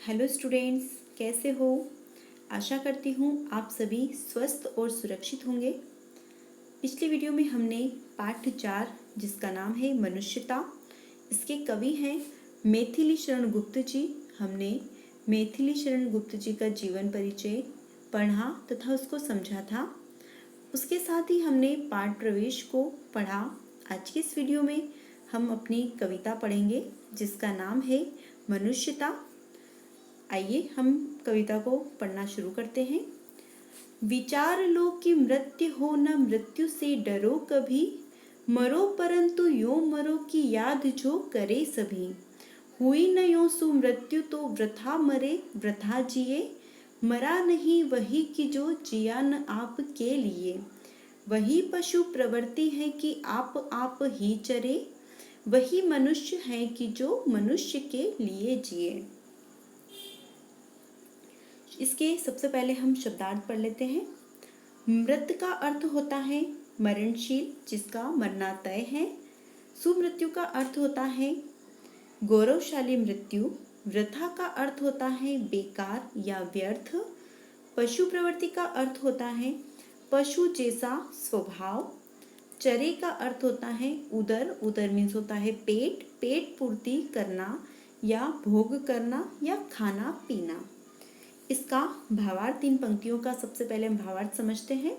Hello students, कैसे हो। आशा करती हूँ आप सभी स्वस्थ और सुरक्षित होंगे। पिछली वीडियो में हमने पाठ 4 जिसका नाम है मनुष्यता, इसके कवि हैं मैथिली शरण गुप्त जी। हमने मैथिली शरण गुप्त जी का जीवन परिचय पढ़ा तथा उसको समझा था। उसके साथ ही हमने पाठ प्रवेश को पढ़ा। आज की इस वीडियो में हम अपनी कविता पढ़ेंगे जिसका नाम है मनुष्यता। आइए हम कविता को पढ़ना शुरू करते हैं। विचार लो कि मृत्यु हो न मृत्यु से डरो कभी, मरो परंतु यो मरो की याद जो करे सभी। हुई न यो सु मृत्यु तो वृथा मरे वृथा जिए, मरा नहीं वही कि जो जिया न आप के लिए। वही पशु प्रवृत्ति है कि आप ही चरे, वही मनुष्य है कि जो मनुष्य के लिए जिए। इसके सबसे पहले हम शब्दार्थ पढ़ लेते हैं। मृत का अर्थ होता है मरणशील, जिसका मरना तय है। सुमृत्यु का अर्थ होता है गौरवशाली मृत्यु। वृथा का अर्थ होता है बेकार या व्यर्थ। पशु प्रवृत्ति का अर्थ होता है पशु जैसा स्वभाव। चरे का अर्थ होता है उदर। उदर मीन्स होता है पेट, पेट पूर्ति करना या भोग करना या खाना पीना। इसका भावार्थ, इन पंक्तियों का सबसे पहले हम भावार्थ समझते हैं।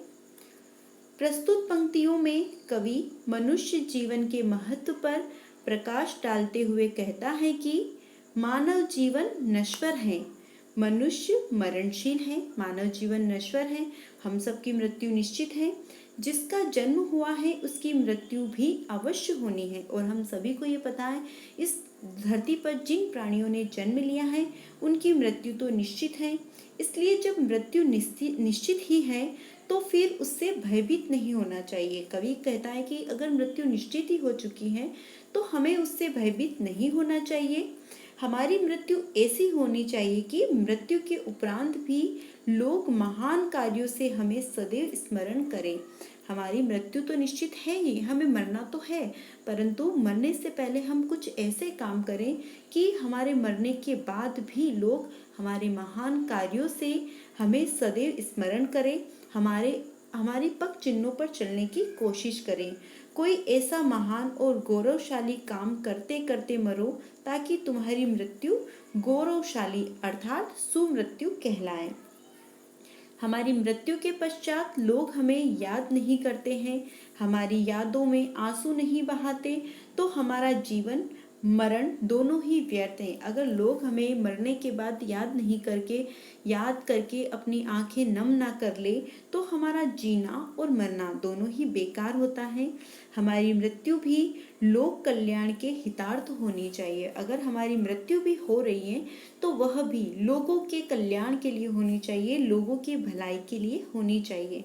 प्रस्तुत पंक्तियों में कवि मनुष्य जीवन के महत्व पर प्रकाश डालते हुए कहता है कि मानव जीवन नश्वर है, मनुष्य मरणशील है। मानव जीवन नश्वर है, हम सबकी मृत्यु निश्चित है। जिसका जन्म हुआ है उसकी मृत्यु भी अवश्य होनी है। और हम सभी को ये पता है, इस धरती पर जिन प्राणियों ने जन्म लिया है उनकी मृत्यु तो निश्चित है। इसलिए जब मृत्यु निश्चित ही है तो फिर उससे भयभीत नहीं होना चाहिए। कवि कहता है कि अगर मृत्यु निश्चित ही हो चुकी है तो हमें उससे भयभीत नहीं होना चाहिए। हमारी मृत्यु ऐसी होनी चाहिए कि मृत्यु के उपरांत भी लोग महान कार्यों से हमें सदैव स्मरण करें। हमारी मृत्यु तो निश्चित है ही, हमें मरना तो है, परंतु मरने से पहले हम कुछ ऐसे काम करें कि हमारे मरने के बाद भी लोग हमारे महान कार्यों से हमें सदैव स्मरण करें, हमारी पग चिन्हों पर चलने की कोशिश करें। कोई ऐसा महान और गौरवशाली काम करते करते मरो ताकि तुम्हारी मृत्यु गौरवशाली अर्थात सुमृत्यु कहलाए। हमारी मृत्यु के पश्चात लोग हमें याद नहीं करते हैं, हमारी यादों में आंसू नहीं बहाते, तो हमारा जीवन मरण दोनों ही व्यर्थ हैं। अगर लोग हमें मरने के बाद याद करके अपनी आंखें नम ना कर ले तो हमारा जीना और मरना दोनों ही बेकार होता है। हमारी मृत्यु भी लोक कल्याण के हितार्थ होनी चाहिए। अगर हमारी मृत्यु भी हो रही है तो वह भी लोगों के कल्याण के लिए होनी चाहिए, लोगों की भलाई के लिए होनी चाहिए।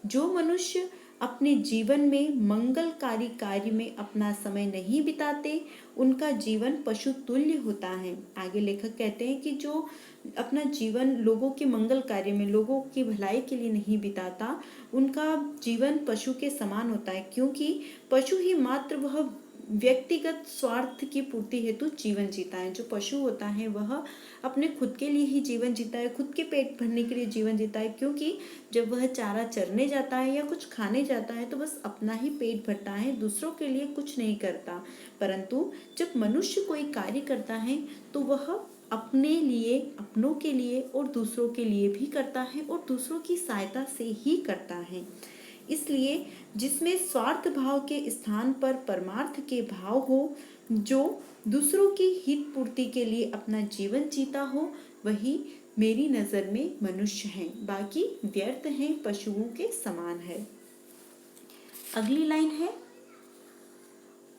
जो मनुष्य अपने जीवन में मंगलकारी कार्य में अपना समय नहीं बिताते उनका जीवन पशु तुल्य होता है। आगे लेखक कहते हैं कि जो अपना जीवन लोगों के मंगल कार्य में, लोगों की भलाई के लिए नहीं बिताता, उनका जीवन पशु के समान होता है, क्योंकि पशु ही मात्र वह व्यक्तिगत स्वार्थ की पूर्ति हेतु जीवन जीता है। जो पशु होता है वह अपने खुद के लिए ही जीवन जीता है, खुद के पेट भरने के लिए जीवन जीता है, क्योंकि जब वह चारा चरने जाता है या कुछ खाने जाता है तो बस अपना ही पेट भरता है, दूसरों के लिए कुछ नहीं करता। परंतु जब मनुष्य कोई कार्य करता है तो वह अपने लिए, अपनों के लिए और दूसरों के लिए भी करता है और दूसरों की सहायता से ही करता है। इसलिए जिसमें स्वार्थ भाव के स्थान पर परमार्थ के भाव हो, जो दूसरों की हित पूर्ति के लिए अपना जीवन जीता हो, वही मेरी नज़र में मनुष्य हैं। बाकी व्यर्थ हैं, पशुओं के समान है। अगली लाइन है,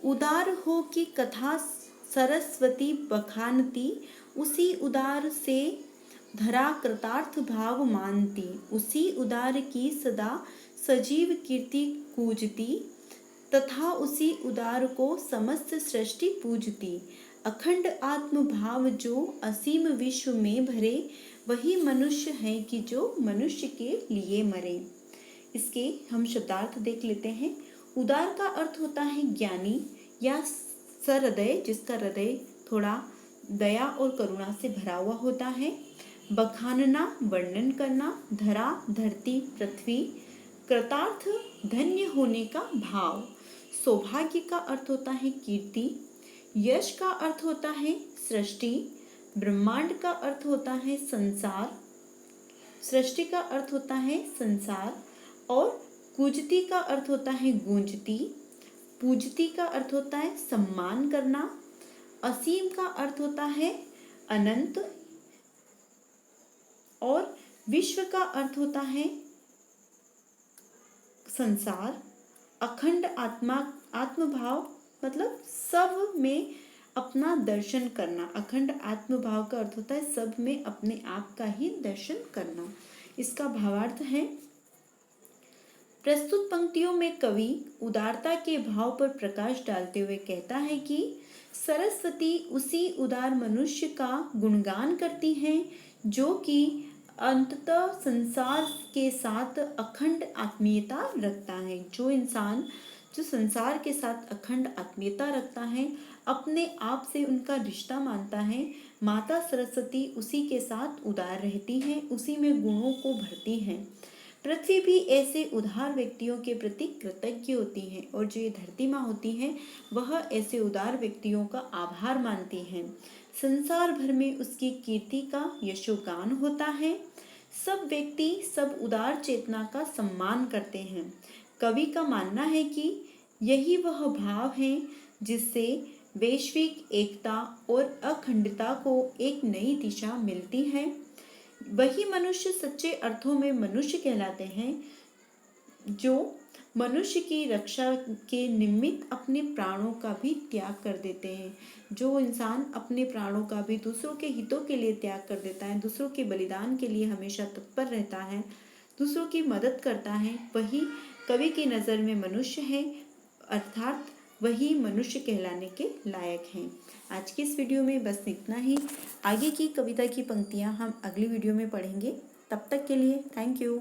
उदार हो की कथा सरस्वती बखानती, उसी उदार से धरा कृतार्थ भाव मानती। उसी उदार की सदा सजीव कीर्ति कूजती, तथा उसी उदार को समस्त सृष्टि पूजती। अखंड आत्म भाव जो असीम विश्व में भरे, वही मनुष्य है कि जो मनुष्य के लिए मरे। इसके हम शब्दार्थ देख लेते हैं। उदार का अर्थ होता है ज्ञानी या सहृदय, जिसका हृदय थोड़ा दया और करुणा से भरा हुआ होता है। बखानना, वर्णन करना, धरा, धरती, पृथ्वी, कृतार्थ, धन्य होने का भाव। सौभाग्य का अर्थ होता है कीर्ति। यश का अर्थ होता है सृष्टि। ब्रह्मांड का अर्थ होता है संसार। सृष्टि का अर्थ होता है संसार। और कूजती का अर्थ होता है गूंजती। पूजती का अर्थ होता है सम्मान करना। असीम का अर्थ होता है अनंत। और विश्व का अर्थ होता है संसार। अखंड आत्मभाव मतलब सब में अपना दर्शन करना। अखंड आत्मभाव का अर्थ होता है सब में अपने आप का ही दर्शन करना। इसका भावार्थ है, प्रस्तुत पंक्तियों में कवि उदारता के भाव पर प्रकाश डालते हुए कहता है कि सरस्वती उसी उदार मनुष्य का गुणगान करती हैं जो कि अंततः संसार के साथ अखंड आत्मीयता रखता है। जो इंसान जो संसार के साथ अखंड आत्मीयता रखता है, अपने आप से उनका रिश्ता मानता है, माता सरस्वती उसी के साथ उदार रहती हैं, उसी में गुणों को भरती हैं। पृथ्वी भी ऐसे उदार व्यक्तियों के प्रति कृतज्ञ होती है और जो ये धरती माँ होती है वह ऐसे उदार व्यक्तियों का आभार मानती है। संसार भर में उसकी कीर्ति का यशोगान होता है। सब व्यक्ति सब उदार चेतना का सम्मान करते हैं। कवि का मानना है कि यही वह भाव है जिससे वैश्विक एकता और अखंडता को एक नई दिशा मिलती है। वही मनुष्य सच्चे अर्थों में मनुष्य कहलाते हैं जो मनुष्य की रक्षा के निमित्त अपने प्राणों का भी त्याग कर देते हैं। जो इंसान अपने प्राणों का भी दूसरों के हितों के लिए त्याग कर देता है, दूसरों के बलिदान के लिए हमेशा तत्पर रहता है, दूसरों की मदद करता है, वही कवि की नज़र में मनुष्य है, अर्थात वही मनुष्य कहलाने के लायक हैं। आज की इस वीडियो में बस इतना ही। आगे की कविता की पंक्तियाँ हम अगली वीडियो में पढ़ेंगे। तब तक के लिए थैंक यू।